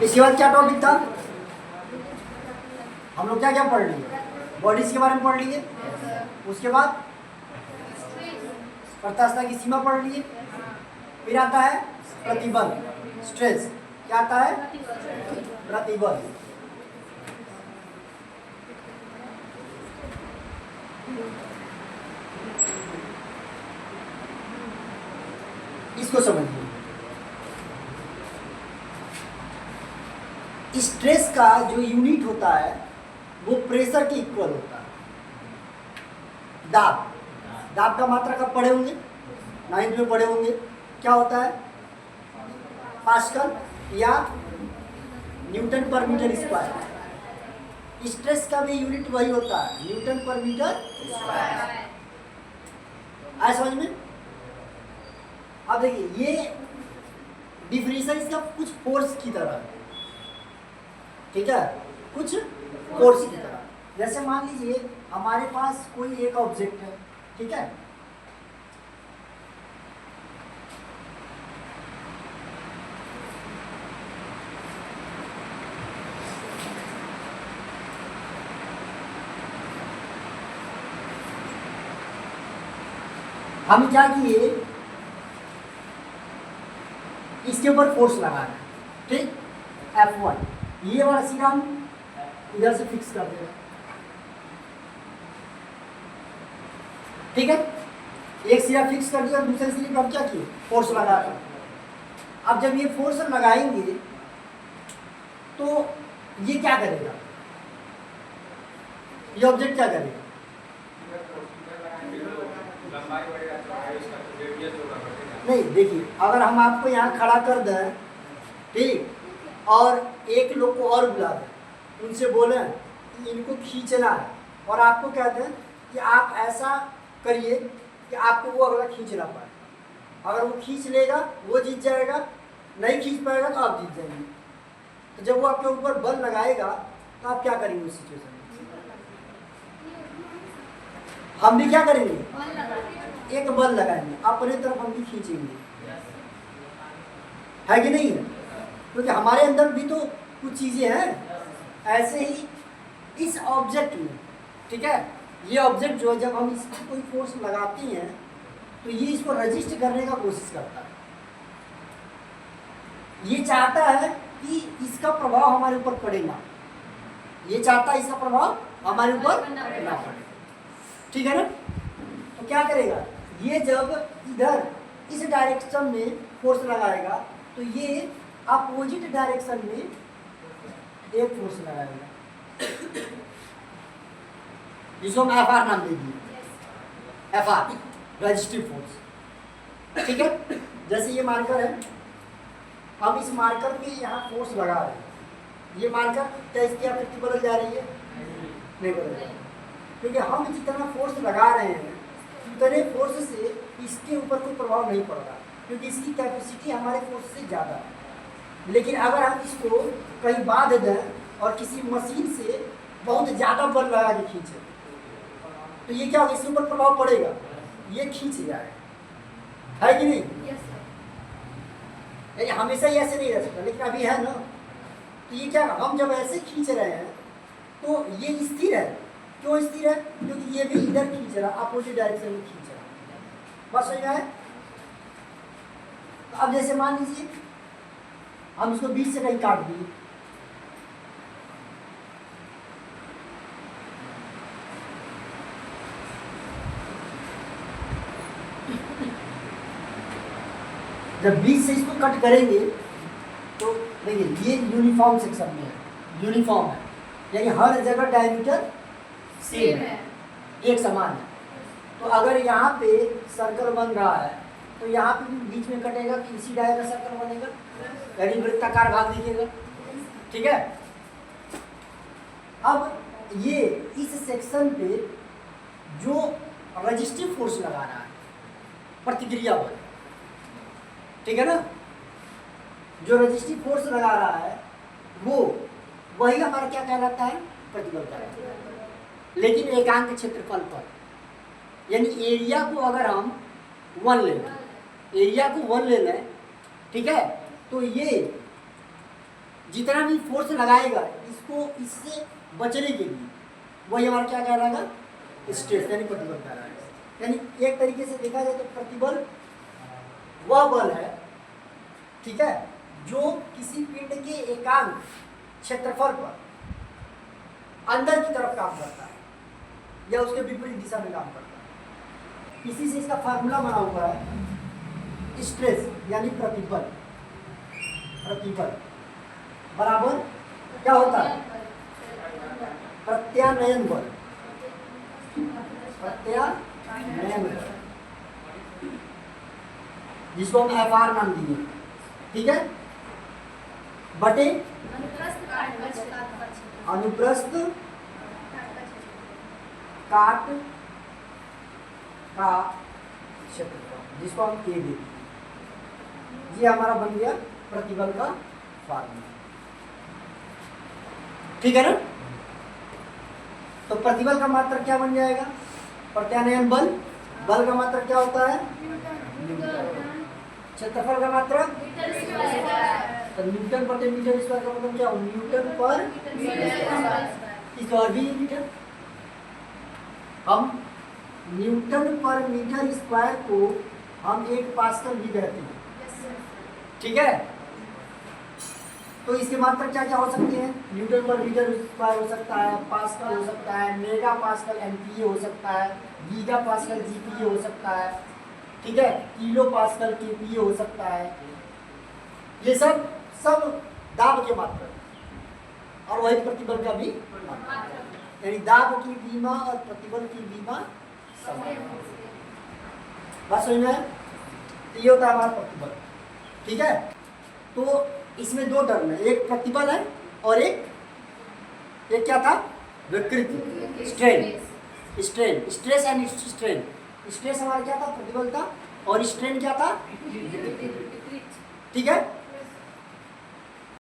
इसके बाद क्या टॉपिक था? हम लोग क्या क्या पढ़ लिए? बॉडीज के बारे में पढ़ लिए, उसके बाद प्रत्यास्थता की सीमा पढ़ लिए, फिर आता है प्रतिबल, स्ट्रेस। क्या आता है? प्रतिबल। इसको समझिए। स्ट्रेस का जो यूनिट होता है वो प्रेशर के इक्वल होता है। दाब, दाब का मात्रा कब पढ़े होंगे? 9th में पढ़े होंगे। क्या होता है? पास्कल या न्यूटन पर मीटर स्क्वायर। स्ट्रेस का भी यूनिट वही होता है, न्यूटन पर मीटर स्क्वायर। आया समझ में? अब देखिए, ये डिफिनेशन इसका कुछ फोर्स की तरह है, ठीक है, कुछ फोर्स की तरह। जैसे मान लीजिए हमारे पास कोई एक ऑब्जेक्ट है, ठीक है, हम क्या किए, इसके ऊपर फोर्स लगा रहे हैं, ठीक, F1। ये वाला सिरा हम इधर से फिक्स कर देंगे, ठीक है। एक सिरा फिक्स कर दिया और दूसरे सिरे पर हम क्या किए, फोर्स लगा रहे हैं। अब जब ये फोर्स लगाएंगे तो ये क्या करेगा, ये ऑब्जेक्ट क्या करेगा? नहीं, देखिए, अगर हम आपको यहाँ खड़ा कर दें, ठीक, और एक लोग को और बुला दें, उनसे बोलें कि इनको खींचना है, और आपको कहते हैं कि आप ऐसा करिए कि आपको वो अगला खींच ना पाए। अगर वो खींच लेगा वो जीत जाएगा, नहीं खींच पाएगा तो आप जीत जाएंगे। तो जब वो आपके ऊपर बल लगाएगा तो आप क्या करेंगे उस सिचुएशन में? हम भी क्या करेंगे, एक बल लगाएंगे, अपने तरफ हम भी खींचेंगे, है कि नहीं है? क्योंकि हमारे अंदर भी तो कुछ चीजें हैं। ऐसे ही इस ऑब्जेक्ट में, ठीक है, ये ऑब्जेक्ट जो है जब हम इसको कोई फोर्स लगाते हैं तो ये इसको रजिस्ट करने का कोशिश करता है। ये चाहता है कि इसका प्रभाव हमारे ऊपर पड़े ना, ये चाहता है इसका प्रभाव हमारे ऊपर ना पड़े, ठीक है ना। तो क्या करेगा, ये जब इधर इस डायरेक्शन में फोर्स लगाएगा तो ये अपोजिट डायरेक्शन में एक फोर्स लगाएगा, जिसको हम एफ आर नाम दे दिए, एफ आर, रजिस्टिव फोर्स, ठीक है। जैसे ये मार्कर है, हम इस मार्कर पे यहाँ फोर्स लगा रहे हैं, ये मार्कर क्या इसकी आकृति बदल जा रही है? नहीं बदल रही, क्योंकि हम जितना फोर्स लगा रहे हैं उतने फोर्स से इसके ऊपर कोई प्रभाव नहीं पड़ रहा, क्योंकि इसकी कैपेसिटी हमारे फोर्स से ज़्यादा है। लेकिन अगर हम इसको कहीं बांध दें और किसी मशीन से बहुत ज़्यादा बल लगा के खींचे तो ये क्या होगा, इसके ऊपर प्रभाव पड़ेगा, ये खींच जाएगा, है कि नहीं? नहीं, हमेशा ही ऐसे नहीं रह सकता, लेकिन अभी है ना। तो ये क्या, हम जब ऐसे खींच रहे हैं तो ये स्थिर है। क्यों स्थिर है? क्योंकि ये भी इधर खींच रहा, अपोजिट डायरेक्शन में खींच रहा। बस हो गया है। तो अब जैसे मान लीजिए हम इसको बीच से कहीं काट दिए, जब बीच से इसको कट करेंगे तो देखिए ये यूनिफॉर्म सेक्शन में है, यूनिफॉर्म है, यानी हर जगह डायमीटर सेम है, एक समान है। तो अगर यहाँ पे सर्कल बन रहा है तो यहाँ पे भी बीच में कटेगा कि इसी डायमीटर का सर्कल बनेगा, यानी वृत्ताकार भाग दिखेगा, ठीक है। अब ये इस सेक्शन पे जो रजिस्टिव फोर्स लगा रहा है, प्रतिक्रिया बल, ठीक है ना, जो रजिस्टिव फोर्स लगा रहा है वो वही हमारा क्या कहलाता है, प्रतिबल कहलाता है। लेकिन एकांक क्षेत्रफल पर, यानी एरिया को अगर हम 1 ले लें, एरिया को 1 ले लें, ठीक है, तो ये जितना भी फोर्स लगाएगा इसको इससे बचने के लिए वही हमारा क्या कहलाएगा, स्ट्रेस यानी प्रतिबल कहलाएगा। यानी एक तरीके से देखा जाए तो प्रतिबल वह बल है, ठीक है, जो किसी पिंड के एकांक क्षेत्रफल पर अंदर की तरफ काम करता है या उसके विपरीत दिशा में काम करता है। इसी से इसका फार्मूला बना हुआ है, स्ट्रेस यानी प्रतिबल, प्रतिबल बराबर क्या होता है, प्रत्यानयन बल, प्रत्यानयन बल, जिसको हम FR नाम दिए, ठीक है, बटे अनुप्रस्थ काट का क्षेत्रफल, जिसको हम A देते हैं। ये हमारा बन गया प्रतिबल का फार्मूला, ठीक है ना। तो प्रतिबल का मात्रक क्या बन जाएगा, प्रत्यानयन बल, बल का मात्रक क्या होता है, क्षेत्रफल का मात्रक तो न्यूटन प्रति मीटर स्क्वायर का मतलब क्या, न्यूटन पर स्क्वायर भी मीटर। हम न्यूटन पर मीटर स्क्वायर को हम 1 पास्कल भी कहते हैं, ठीक है। तो इसके मात्रक क्या क्या हो सकते हैं, न्यूटन पर मीटर स्क्वायर हो सकता है, पास्कल हो सकता है, मेगा पास्कल MPa हो सकता है, गीगा पास्कल GPa हो सकता है, ठीक है, किलो पास्कल KPa हो सकता है। ये सब दाब के मात्रक और वही प्रतिबल का भी मात्रक, यानी दाब की बीमा और प्रतिबल की बीमा समान। बात समझ में? तो ये होता है हमारा प्रतिबल, ठीक है। तो इसमें 2 टर्म है, एक प्रतिबल है और एक क्या था, विकृति, strain, stress and strain. Stress हमारा क्या था, प्रतिबल था, और स्ट्रेन क्या था, ठीक है।